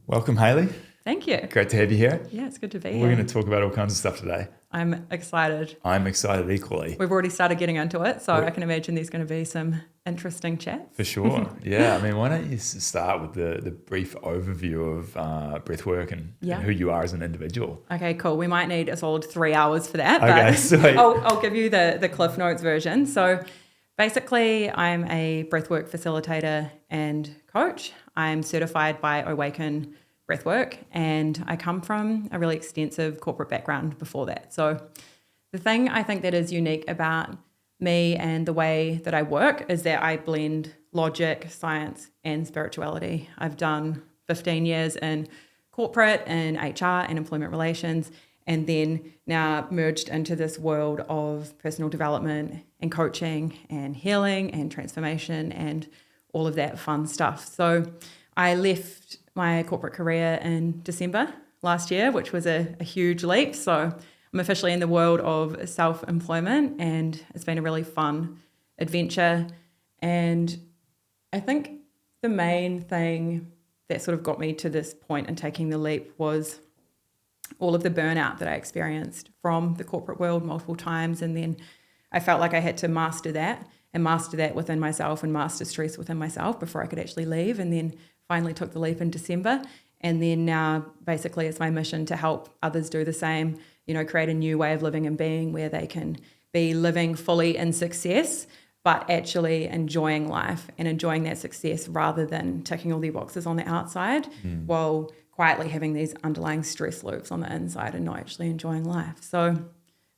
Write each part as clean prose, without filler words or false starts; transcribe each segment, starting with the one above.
Welcome, Hayley. Thank you. Great to have you here. Yeah, it's good to be We're here. going to talk about all kinds of stuff today. I'm excited. I'm excited equally. We've already started getting into it, so I can imagine there's going to be some interesting chats. For sure. Yeah. I mean, why don't you start with the brief overview of breathwork and who you are as an individual? Okay, cool. We might need a solid 3 hours for that, Okay, but sweet. I'll give you the Cliff Notes version. So basically, I'm a breathwork facilitator and coach. I'm certified by Awaken Breathwork, and I come from a really extensive corporate background before that. So the thing I think that is unique about me and the way that I work is that I blend logic, science, and spirituality. I've done 15 years in corporate and HR and employment relations, and then now merged into this world of personal development and coaching and healing and transformation and all of that fun stuff. So I left my corporate career in December last year, which was a huge leap. So I'm officially in the world of self-employment, and it's been a really fun adventure. And I think the main thing that sort of got me to this point in taking the leap was all of the burnout that I experienced from the corporate world multiple times. And then I felt like I had to master that within myself and master stress within myself before I could actually leave. And then finally took the leap in December. And then now basically it's my mission to help others do the same, create a new way of living and being where they can be living fully in success, but actually enjoying life and enjoying that success rather than ticking all the boxes on the outside while quietly having these underlying stress loops on the inside and not actually enjoying life. So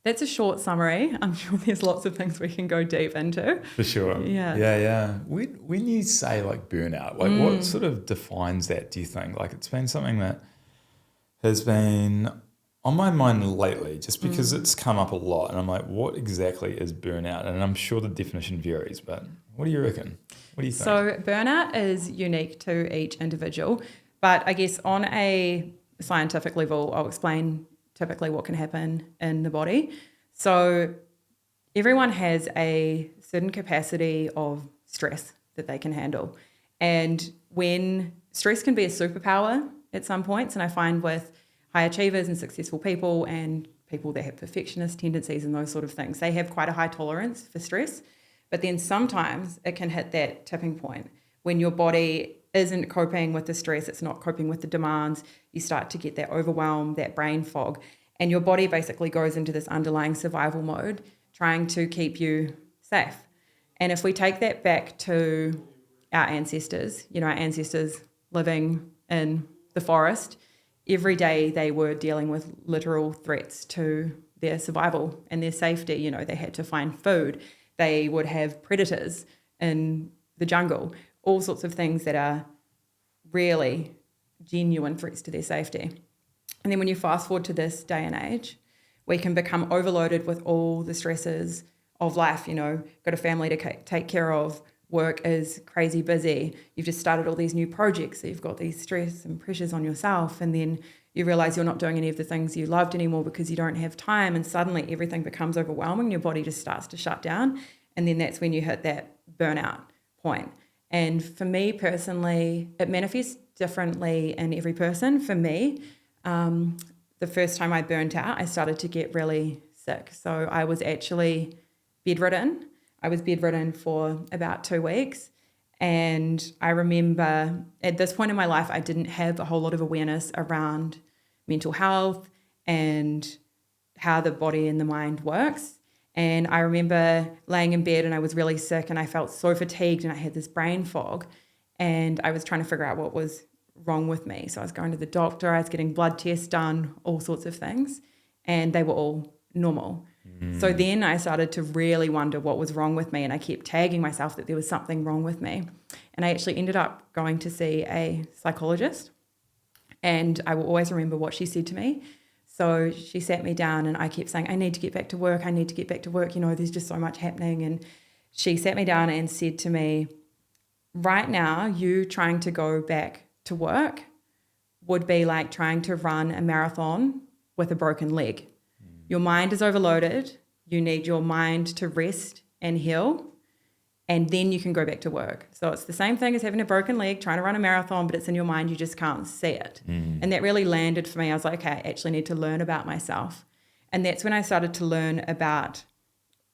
that's a short summary. I'm sure there's lots of things we can go deep into. For sure. Yeah. When you say like burnout, what sort of defines that, do you think? Like it's been something that has been on my mind lately just because it's come up a lot. And I'm like, what exactly is burnout? And I'm sure the definition varies, but what do you reckon? What do you think? So burnout is unique to each individual. But I guess on a scientific level, I'll explain typically what can happen in the body. So everyone has a certain capacity of stress that they can handle. And when stress can be a superpower at some points, and I find with high achievers and successful people and people that have perfectionist tendencies and those sort of things, they have quite a high tolerance for stress. But then sometimes it can hit that tipping point when your body isn't coping with the stress, it's not coping with the demands, you start to get that overwhelm, that brain fog, and your body basically goes into this underlying survival mode, trying to keep you safe. And if we take that back to our ancestors, our ancestors living in the forest, every day they were dealing with literal threats to their survival and their safety. They had to find food. They would have predators in the jungle, all sorts of things that are really genuine threats to their safety. And then when you fast forward to this day and age, we can become overloaded with all the stresses of life, got a family to take care of, work is crazy busy, you've just started all these new projects, so you've got these stress and pressures on yourself, and then you realize you're not doing any of the things you loved anymore because you don't have time, and suddenly everything becomes overwhelming, your body just starts to shut down, and then that's when you hit that burnout point. And for me personally, it manifests differently in every person. For me, the first time I burnt out, I started to get really sick. So I was actually bedridden. I was bedridden for about 2 weeks. And I remember at this point in my life, I didn't have a whole lot of awareness around mental health and how the body and the mind works. And I remember laying in bed and I was really sick and I felt so fatigued and I had this brain fog and I was trying to figure out what was wrong with me. So I was going to the doctor, I was getting blood tests done, all sorts of things, and they were all normal. So then I started to really wonder what was wrong with me, and I kept tagging myself that there was something wrong with me. And I actually ended up going to see a psychologist, and I will always remember what she said to me. So she sat me down and I kept saying, I need to get back to work. There's just so much happening. And she sat me down and said to me, right now, you trying to go back to work would be like trying to run a marathon with a broken leg. Your mind is overloaded. You need your mind to rest and heal. and then you can go back to work. So it's the same thing as having a broken leg, trying to run a marathon, but it's in your mind, you just can't see it. And that really landed for me. I was like, okay, I actually need to learn about myself. And that's when I started to learn about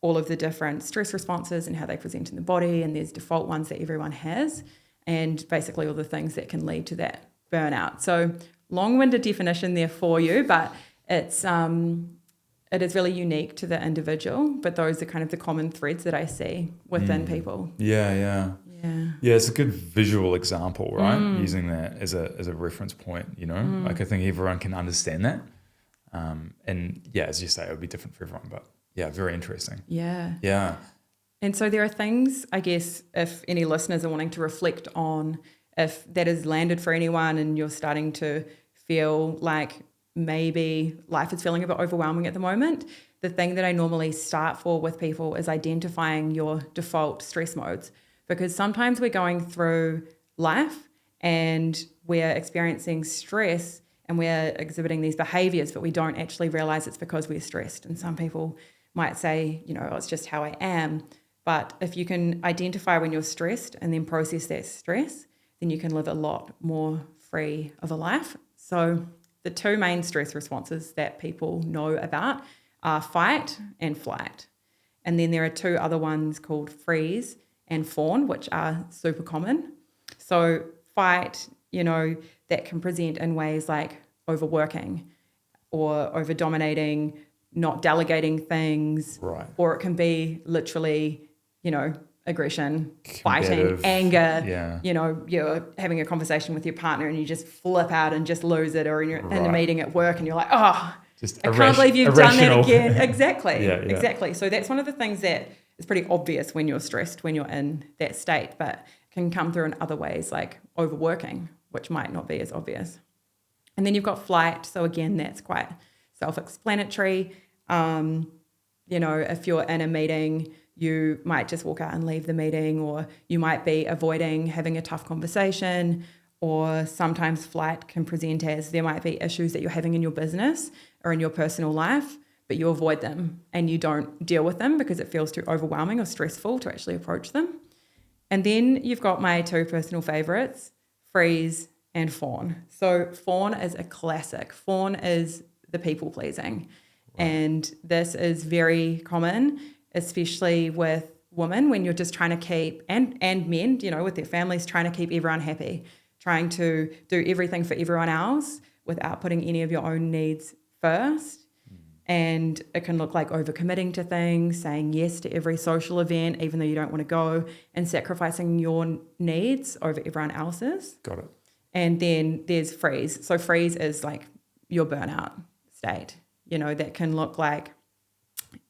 all of the different stress responses and how they present in the body, and there's default ones that everyone has, and basically all the things that can lead to that burnout. So long-winded definition there for you, but it is really unique to the individual, but those are kind of the common threads that I see within people. Yeah, it's a good visual example, right? Using that as a reference point, you know, like I think everyone can understand that. And yeah, as you say, it would be different for everyone, but yeah, very interesting. Yeah. And so there are things, I guess, if any listeners are wanting to reflect on, if that has landed for anyone and you're starting to feel like maybe life is feeling a bit overwhelming at the moment, the thing that I normally start for with people is identifying your default stress modes, because sometimes we're going through life and we're experiencing stress and we're exhibiting these behaviors, but we don't actually realize it's because we're stressed. And some people might say, you know, oh, it's just how I am. But if you can identify when you're stressed and then process that stress, then you can live a lot more free of a life. So the two main stress responses that people know about are fight and flight. And then there are two other ones called freeze and fawn, which are super common. So fight, you know, that can present in ways like overworking or over-dominating, not delegating things. Right. Or it can be literally, you know, aggression, Combative, fighting, anger. Yeah. You know, you're having a conversation with your partner and you just flip out and just lose it, or you're in a meeting at work and you're like, oh, just I can't believe you've irrational. done that again. Exactly. Exactly. So that's one of the things that is pretty obvious when you're stressed, when you're in that state, but can come through in other ways like overworking, which might not be as obvious. And then you've got flight. So again, that's quite self-explanatory. You know, if you're in a meeting, you might just walk out and leave the meeting, or you might be avoiding having a tough conversation, or sometimes flight can present as there might be issues that you're having in your business or in your personal life, but you avoid them and you don't deal with them because it feels too overwhelming or stressful to actually approach them. And then you've got my two personal favorites, freeze and fawn. So fawn is a classic. Fawn is the people pleasing. Right. And this is very common, especially with women, when you're just trying to keep, and men, you know, with their families, trying to keep everyone happy, trying to do everything for everyone else without putting any of your own needs first. And it can look like overcommitting to things, saying yes to every social event, even though you don't want to go, and sacrificing your needs over everyone else's. Got it. And then there's freeze. So freeze is like your burnout state, you know, that can look like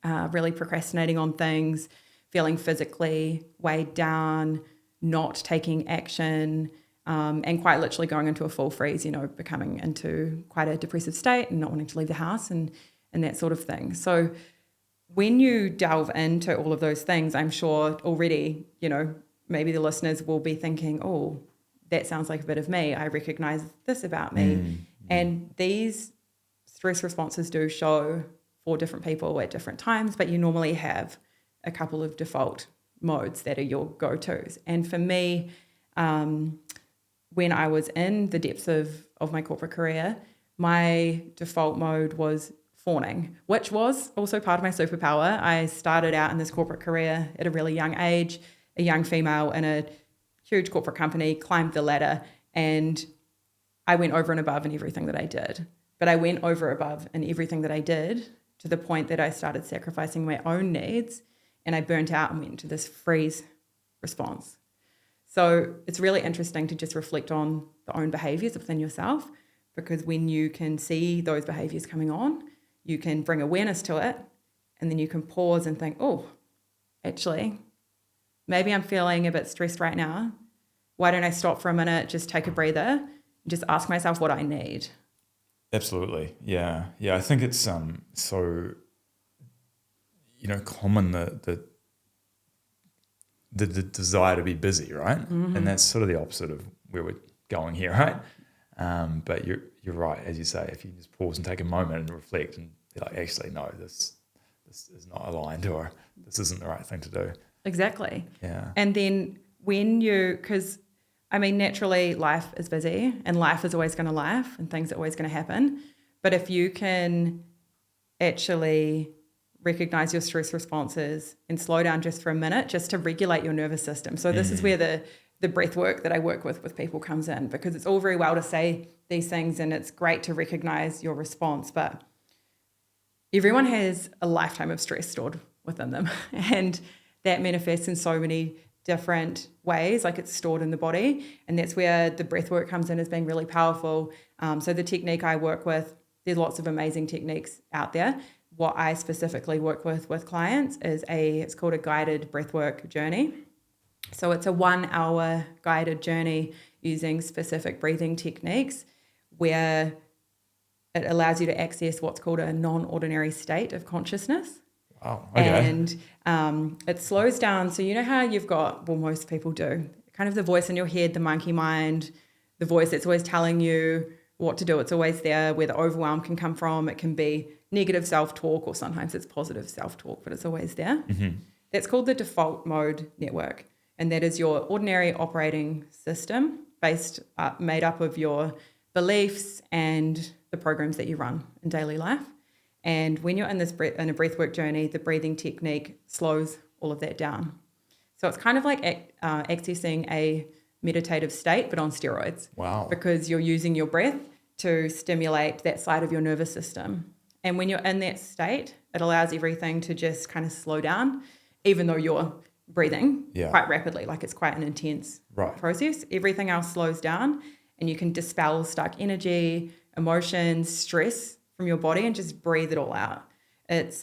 really procrastinating on things, feeling physically weighed down, not taking action, and quite literally going into a full freeze, you know, becoming into quite a depressive state and not wanting to leave the house and that sort of thing. So when you delve into all of those things, I'm sure already, you know, maybe the listeners will be thinking, oh, that sounds like a bit of me. I recognize this about me. And these stress responses do show for different people at different times, but you normally have a couple of default modes that are your go-tos. And for me, when I was in the depths of my corporate career, my default mode was fawning, which was also part of my superpower. I started out in this corporate career at a really young age, a young female in a huge corporate company, climbed the ladder, and I went over and above in everything that I did. But I went over above in everything that I did to the point that I started sacrificing my own needs, and I burnt out and went into this freeze response. So it's really interesting to just reflect on the own behaviors within yourself, because when you can see those behaviors coming on, you can bring awareness to it, and then you can pause and think, oh, actually, maybe I'm feeling a bit stressed right now. Why don't I stop for a minute, just take a breather, and just ask myself what I need? Absolutely. Yeah. I think it's so, you know, common the desire to be busy, right? Mm-hmm. And that's sort of the opposite of where we're going here, right? But you're right, as you say, if you just pause and take a moment and reflect and be like, actually, no, this is not aligned, or this isn't the right thing to do. Exactly. Yeah. And then because I mean, naturally life is busy and life is always going to laugh and things are always going to happen. But if you can actually recognize your stress responses and slow down just for a minute, just to regulate your nervous system. So this is where the breath work that I work with people comes in, because it's all very well to say these things and it's great to recognize your response, but everyone has a lifetime of stress stored within them. And that manifests in so many different ways, like it's stored in the body. And that's where the breath work comes in as being really powerful. So the technique I work with, there's lots of amazing techniques out there. What I specifically work with clients is it's called a guided breathwork journey. So it's a 1 hour guided journey using specific breathing techniques where it allows you to access what's called a non-ordinary state of consciousness. Wow. Okay. And it slows down. So you know how you've got, well, most people do, kind of the voice in your head, the monkey mind, the voice that's always telling you what to do. It's always there, where the overwhelm can come from. It can be negative self-talk, or sometimes it's positive self-talk, but it's always there. Mm-hmm. That's called the default mode network. And that is your ordinary operating system made up of your beliefs and the programs that you run in daily life. And when you're in a breathwork journey, the breathing technique slows all of that down. So it's kind of like accessing a meditative state, but on steroids. Wow. Because you're using your breath to stimulate that side of your nervous system. And when you're in that state, it allows everything to just kind of slow down, even though you're breathing quite rapidly, like it's quite an intense process. Everything else slows down and you can dispel stuck energy, emotions, stress from your body and just breathe it all out. It's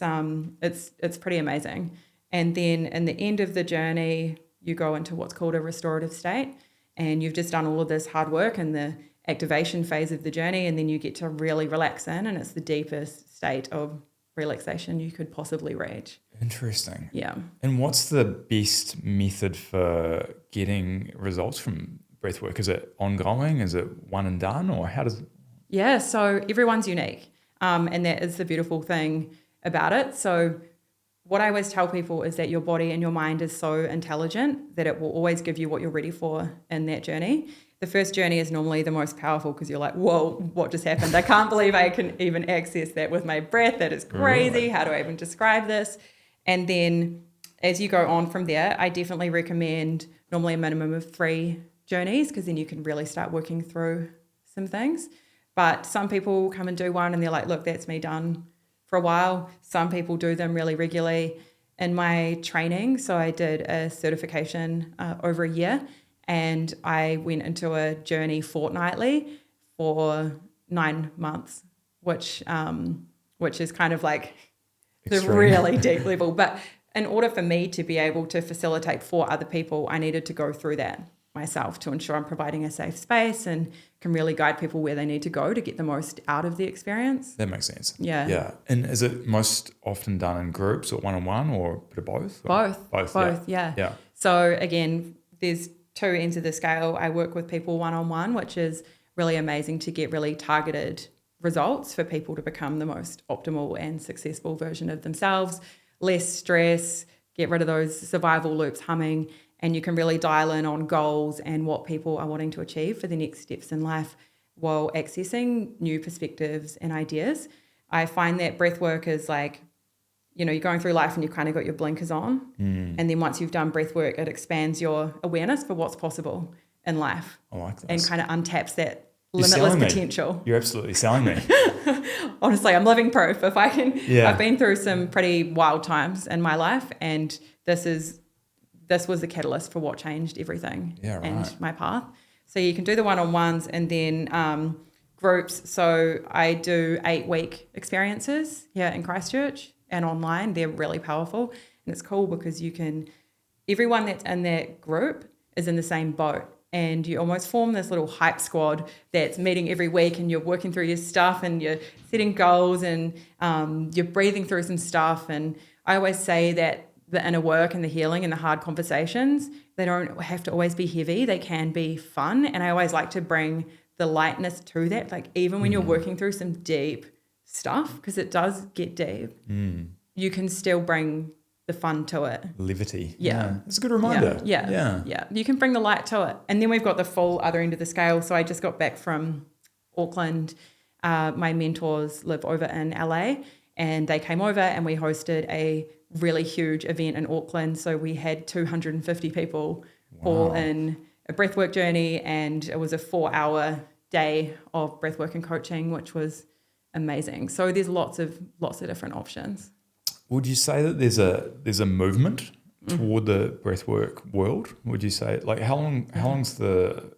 pretty amazing. And then in the end of the journey, you go into what's called a restorative state, and you've just done all of this hard work in the activation phase of the journey, and then you get to really relax in, and it's the deepest state of relaxation you could possibly reach. Interesting. Yeah. And what's the best method for getting results from breathwork? Is it ongoing? Is it one and done? Or how does it? Yeah, so everyone's unique. And that is the beautiful thing about it. So what I always tell people is that your body and your mind is so intelligent that it will always give you what you're ready for in that journey. The first journey is normally the most powerful because you're like, whoa, what just happened? I can't believe I can even access that with my breath. That is crazy. Really? How do I even describe this? And then as you go on from there, I definitely recommend normally a minimum of 3 journeys, because then you can really start working through some things. But some people come and do one and they're like, look, that's me done for a while. Some people do them really regularly. In my training, so I did a certification over a year, and I went into a journey fortnightly for 9 months, which is kind of like the really deep level. But in order for me to be able to facilitate for other people, I needed to go through that myself to ensure I'm providing a safe space and can really guide people where they need to go to get the most out of the experience. That makes sense. Yeah. Yeah. And is it most often done in groups or one-on-one, or a bit of both? Both, yeah. Yeah. So again, there's 2 ends of the scale. I work with people one-on-one, which is really amazing to get really targeted results for people to become the most optimal and successful version of themselves, less stress, get rid of those survival loops humming, and you can really dial in on goals and what people are wanting to achieve for the next steps in life while accessing new perspectives and ideas. I find that breath work is like, you're going through life and you've kind of got your blinkers on. And then once you've done breath work, it expands your awareness for what's possible in life. I like that. And kind of untaps that You're limitless potential. You're absolutely selling me. Honestly, I'm living proof. If I can, Yeah. I've been through some pretty wild times in my life, and this was the catalyst for what changed everything and my path. So you can do the one-on-ones and then groups. So I do 8-week experiences here in Christchurch and online. They're really powerful, and it's cool because everyone that's in that group is in the same boat, and you almost form this little hype squad that's meeting every week, and you're working through your stuff and you're setting goals and you're breathing through some stuff. And I always say that the inner work and the healing and the hard conversations, they don't have to always be heavy. They can be fun. And I always like to bring the lightness to that. Like even when you're working through some deep stuff, because it does get deep, you can still bring the fun to it. Levity. Yeah. It's a good reminder. Yeah. You can bring the light to it. And then we've got the full other end of the scale. So I just got back from Auckland. My mentors live over in LA, and they came over and we hosted a really huge event in Auckland. So we had 250 people all in a breathwork journey, and it was a 4-hour day of breathwork and coaching, which was amazing. So there's lots of different options. Would you say that there's a movement toward the breathwork world? Would you say, like, how long's the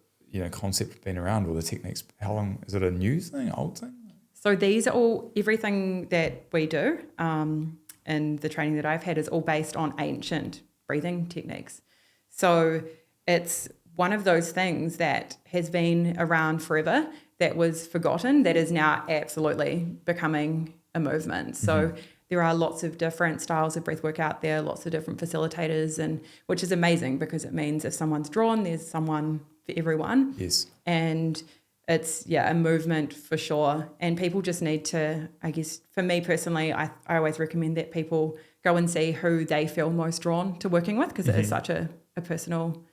concept been around, or the techniques? How long is it a new thing, old thing? So these are all, everything that we do and the training that I've had is all based on ancient breathing techniques. So it's one of those things that has been around forever, that was forgotten, that is now absolutely becoming a movement. So there are lots of different styles of breathwork out there, lots of different facilitators, and which is amazing because it means if someone's drawn, there's someone for everyone. Yes. And it's, a movement for sure. And people just need to, I guess, for me personally, I always recommend that people go and see who they feel most drawn to working with, because it is such a personal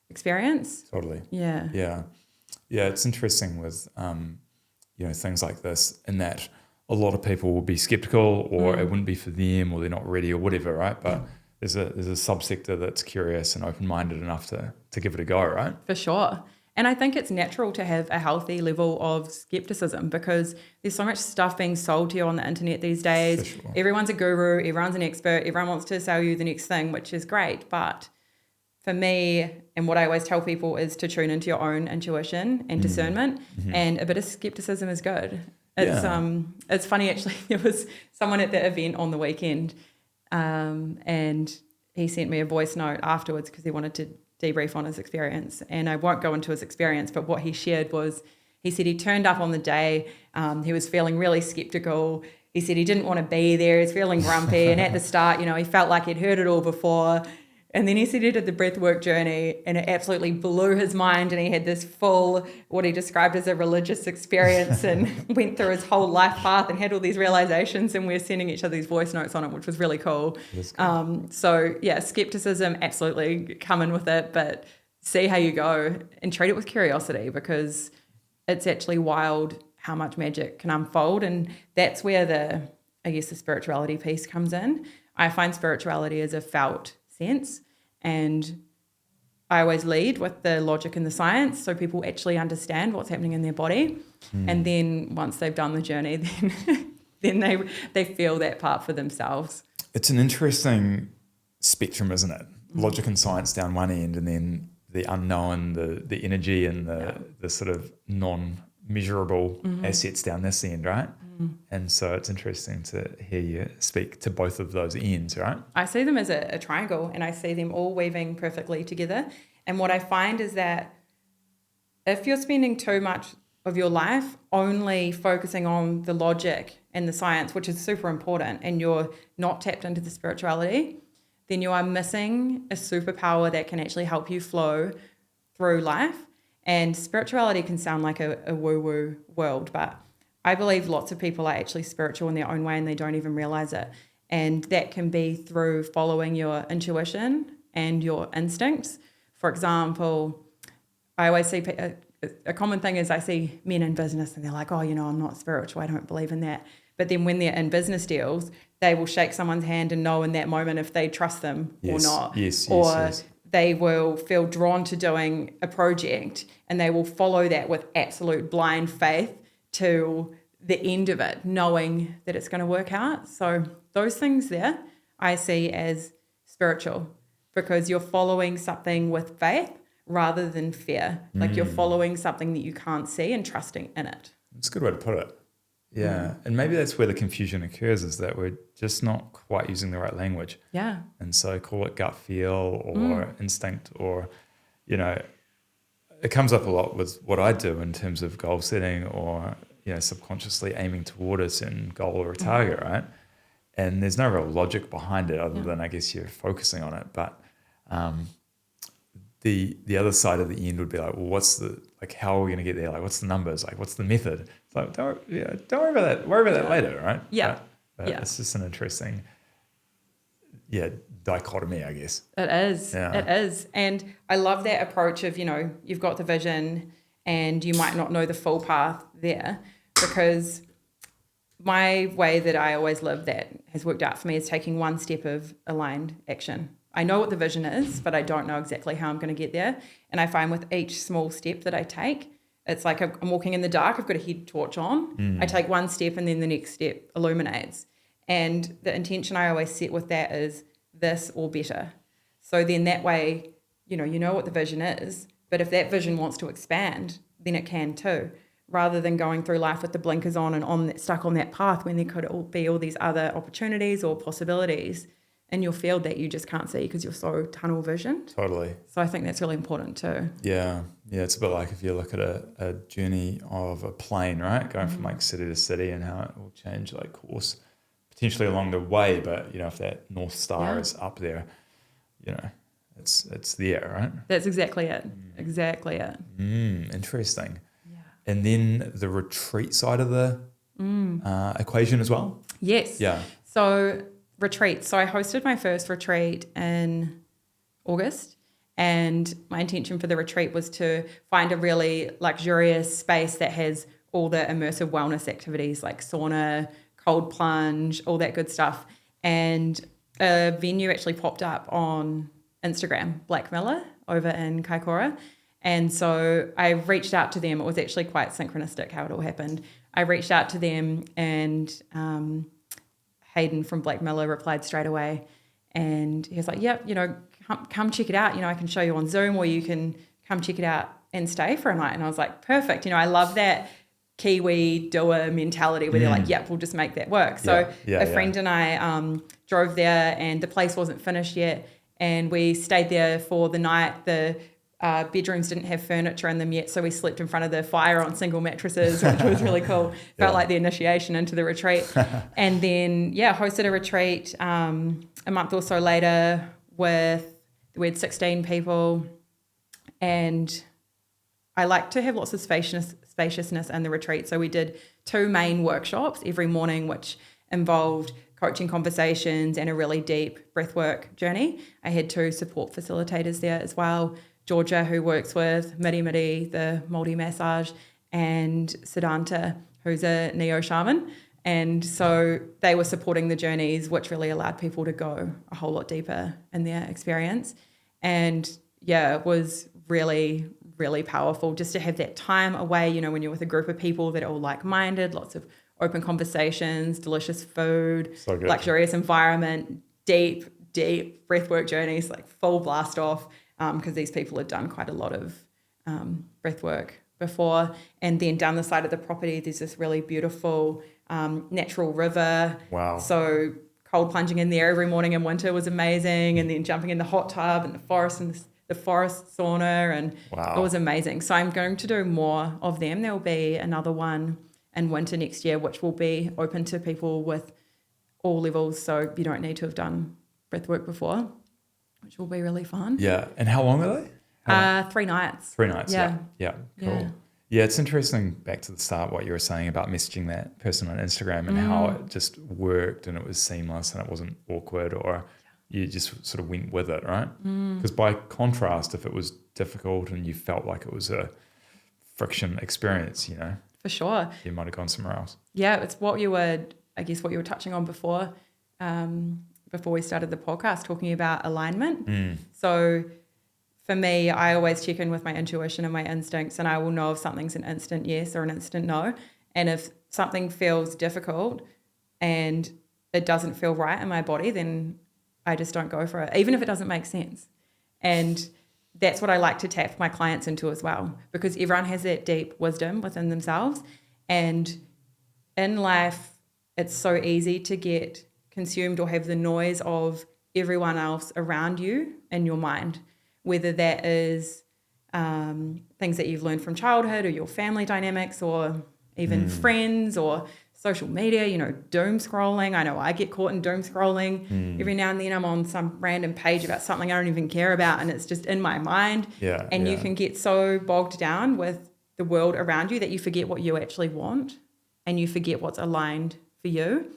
experience. Totally. Yeah. Yeah. Yeah. It's interesting with, things like this, in that a lot of people will be skeptical, or it wouldn't be for them, or they're not ready, or whatever, right? But there's a subsector that's curious and open-minded enough to give it a go, right? For sure. And I think it's natural to have a healthy level of skepticism, because there's so much stuff being sold to you on the internet these days. For sure. Everyone's a guru, everyone's an expert, everyone wants to sell you the next thing, which is great. But for me, and what I always tell people, is to tune into your own intuition and discernment, and a bit of skepticism is good. It's funny, actually. There was someone at the event on the weekend, and he sent me a voice note afterwards because he wanted to debrief on his experience. And I won't go into his experience, but what he shared was, he said he turned up on the day, he was feeling really skeptical. He said he didn't want to be there, he's feeling grumpy, and at the start, he felt like he'd heard it all before. And then he said he did the breathwork journey, and it absolutely blew his mind, and he had this full, what he described as a religious experience, and went through his whole life path and had all these realizations, and we're sending each other these voice notes on it, which was really cool. So skepticism, absolutely come in with it, but see how you go and treat it with curiosity, because it's actually wild how much magic can unfold. And that's where the spirituality piece comes in. I find spirituality as a felt sense, and I always lead with the logic and the science, so people actually understand what's happening in their body. And then once they've done the journey, then they feel that part for themselves. It's an interesting spectrum, isn't it? Logic and science down one end, and then the unknown, the energy, and the sort of non-measurable assets down this end, right? And so it's interesting to hear you speak to both of those ends, right? I see them as a triangle, and I see them all weaving perfectly together. And what I find is that if you're spending too much of your life only focusing on the logic and the science, which is super important, and you're not tapped into the spirituality, then you are missing a superpower that can actually help you flow through life. And spirituality can sound like a woo-woo world, but I believe lots of people are actually spiritual in their own way, and they don't even realize it. And that can be through following your intuition and your instincts. For example, I always see a common thing is I see men in business, and they're like, I'm not spiritual, I don't believe in that. But then when they're in business deals, they will shake someone's hand and know in that moment if they trust them or not. Yes. They will feel drawn to doing a project, and they will follow that with absolute blind faith to the end of it, knowing that it's going to work out. So those things there I see as spiritual, because you're following something with faith rather than fear. Like you're following something that you can't see and trusting in it. That's a good way to put it. Yeah. And maybe that's where the confusion occurs, is that we're just not quite using the right language. Yeah. And so call it gut feel or instinct, or, it comes up a lot with what I do in terms of goal setting, or, subconsciously aiming toward a certain goal or a target, right? And there's no real logic behind it other than, I guess, you're focusing on it. But the other side of the end would be like, well, how are we going to get there? Like, what's the numbers? Like, what's the method? It's like, don't worry about that. Worry about that later, right? Yeah. But it's just an interesting, dichotomy, I guess. It is. Yeah. It is. And I love that approach of, you've got the vision and you might not know the full path there, because my way that I always live that has worked out for me is taking one step of aligned action. I know what the vision is, but I don't know exactly how I'm going to get there. And I find with each small step that I take, it's like I'm walking in the dark, I've got a head torch on. I take one step and then the next step illuminates. And the intention I always set with that is this or better. So then that way, you know what the vision is, but if that vision wants to expand, then it can too, rather than going through life with the blinkers on and stuck on that path when there could be all these other opportunities or possibilities in your field that you just can't see because you're so tunnel visioned. Totally. So I think that's really important too. Yeah. It's a bit like if you look at a journey of a plane, right? Going from like city to city and how it will change like course potentially along the way. But, if that North Star is up there, it's there, right? That's exactly it. Exactly it. Interesting. Yeah. And then the retreat side of the equation as well? Yes. Yeah. So retreats. So I hosted my first retreat in August, and my intention for the retreat was to find a really luxurious space that has all the immersive wellness activities like sauna, cold plunge, all that good stuff. And a venue actually popped up on Instagram, Black Miller over in Kaikoura. And so I reached out to them. It was actually quite synchronistic how it all happened. I reached out to them and Hayden from Black Miller replied straight away. And he was like, yep, come check it out. I can show you on Zoom, or you can come check it out and stay for a night. And I was like, perfect. I love that Kiwi doer mentality where they're like, yep, we'll just make that work. So a friend and I drove there, and the place wasn't finished yet. And we stayed there for the night. The bedrooms didn't have furniture in them yet, so we slept in front of the fire on single mattresses, which was really cool. Felt like the initiation into the retreat. And then, hosted a retreat a month or so later we had 16 people. And I like to have lots of spaciousness in the retreat. So we did 2 main workshops every morning, which involved coaching conversations and a really deep breathwork journey. I had 2 support facilitators there as well. Georgia, who works with Miri, the Māori massage, and Siddhanta, who's a neo-shaman. And so they were supporting the journeys, which really allowed people to go a whole lot deeper in their experience. And it was really, really powerful just to have that time away, when you're with a group of people that are all like-minded, lots of open conversations, delicious food, luxurious environment, deep breathwork journeys, like full blast off. Because these people had done quite a lot of breath work before. And then down the side of the property, there's this really beautiful natural river. Wow. So cold plunging in there every morning in winter was amazing. And then jumping in the hot tub and the forest sauna. And it was amazing. So I'm going to do more of them. There will be another one in winter next year, which will be open to people with all levels. So you don't need to have done breath work before, which will be really fun. Yeah. And how long are they? 3 nights. 3 nights. Yeah. Cool. Yeah. It's interesting, back to the start, what you were saying about messaging that person on Instagram and how it just worked and it was seamless and it wasn't awkward, or you just sort of went with it, right? Because by contrast, if it was difficult and you felt like it was a friction experience, For sure. you might have gone somewhere else. Yeah, it's what you were touching on before we started the podcast, talking about alignment. So for me, I always check in with my intuition and my instincts, and I will know if something's an instant yes or an instant no. And if something feels difficult and it doesn't feel right in my body, then I just don't go for it, even if it doesn't make sense. And that's what I like to tap my clients into as well, because everyone has that deep wisdom within themselves. And in life, it's so easy to get consumed or have the noise of everyone else around you in your mind, whether that is things that you've learned from childhood or your family dynamics or even friends or social media, doom scrolling. I know I get caught in doom scrolling. Every now and then I'm on some random page about something I don't even care about and it's just in my mind. You can get so bogged down with the world around you that you forget what you actually want and you forget what's aligned for you.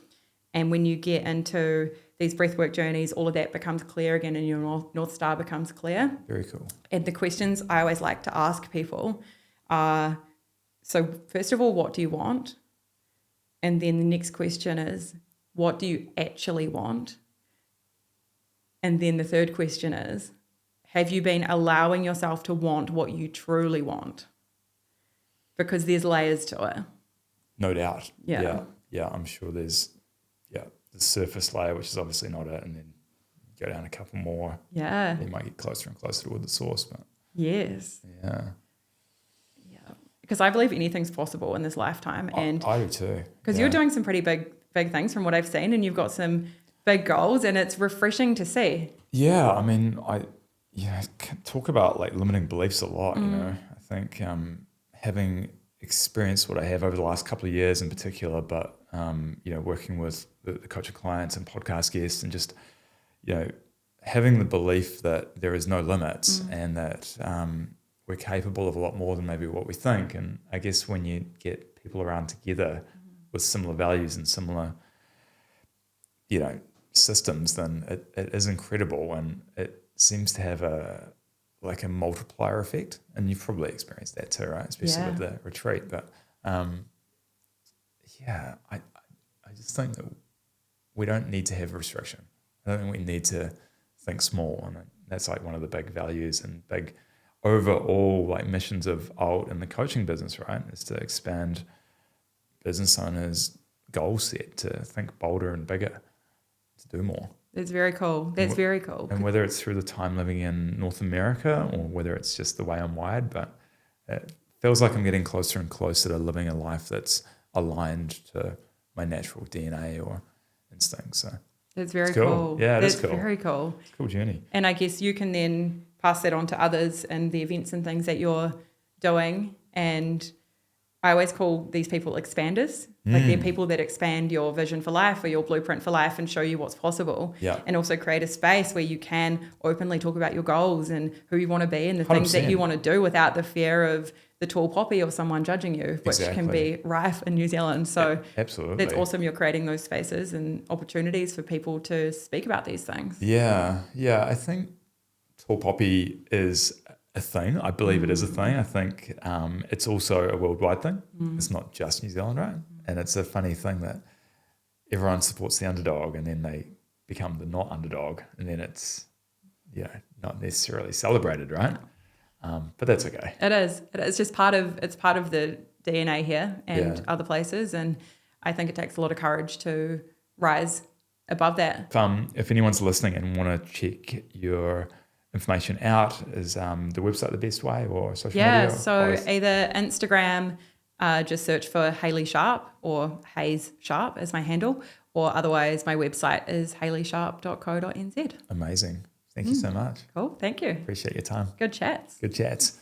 And when you get into these breathwork journeys, all of that becomes clear again, and your North Star becomes clear. Very cool. And the questions I always like to ask people are, so first of all, what do you want? And then the next question is, what do you actually want? And then the third question is, have you been allowing yourself to want what you truly want? Because there's layers to it. No doubt. Yeah. Yeah, I'm sure there's the surface layer, which is obviously not it, and then go down a couple more. Yeah. You might get closer and closer toward the source, but Yes. yeah. Yeah. Because I believe anything's possible in this lifetime. And I do too. because you're doing some pretty big things from what I've seen, and you've got some big goals, and it's refreshing to see. Yeah, I mean, I can talk about like limiting beliefs a lot, you know. I think having experienced what I have over the last couple of years in particular, but working with the coaching clients and podcast guests, and just, having the belief that there is no limits and that we're capable of a lot more than maybe what we think. And I guess when you get people around together with similar values and similar, systems, then it is incredible, and it seems to have a multiplier effect. And you've probably experienced that too, right? Especially with the retreat. But I just think that we don't need to have restriction. I don't think we need to think small, and that's like one of the big values and big overall like missions of ALT in the coaching business, right? Is to expand business owners' goal set to think bolder and bigger, to do more. It's very cool. That's very cool. And whether it's through the time living in North America or whether it's just the way I'm wired, but it feels like I'm getting closer and closer to living a life that's aligned to my natural DNA or instincts. So it's very cool. Yeah, that's is cool. Very cool. It's a cool journey. And I guess you can then pass that on to others and the events and things that you're doing. And I always call these people expanders. Like they're people that expand your vision for life or your blueprint for life and show you what's possible. Yeah. And also create a space where you can openly talk about your goals and who you want to be and the 100%. things that you want to do without the fear of the tall poppy or someone judging you, which can be rife in New Zealand. So absolutely, that's awesome. You're creating those spaces and opportunities for people to speak about these things. Yeah. I think tall poppy is a thing. I believe it is a thing. I think it's also a worldwide thing. It's not just New Zealand, right? And it's a funny thing that everyone supports the underdog and then they become the not underdog, and then it's not necessarily celebrated, right? But that's okay. It is. It's just part of the DNA here and other places, and I think it takes a lot of courage to rise above that. If anyone's listening and want to check your information out, is the website the best way, or social media? Yeah, so either Instagram, just search for Hayley Sharp or Hayes Sharp as my handle, or otherwise my website is hayleysharp.co.nz. Amazing. Thank you so much. Cool, thank you. Appreciate your time. Good chats.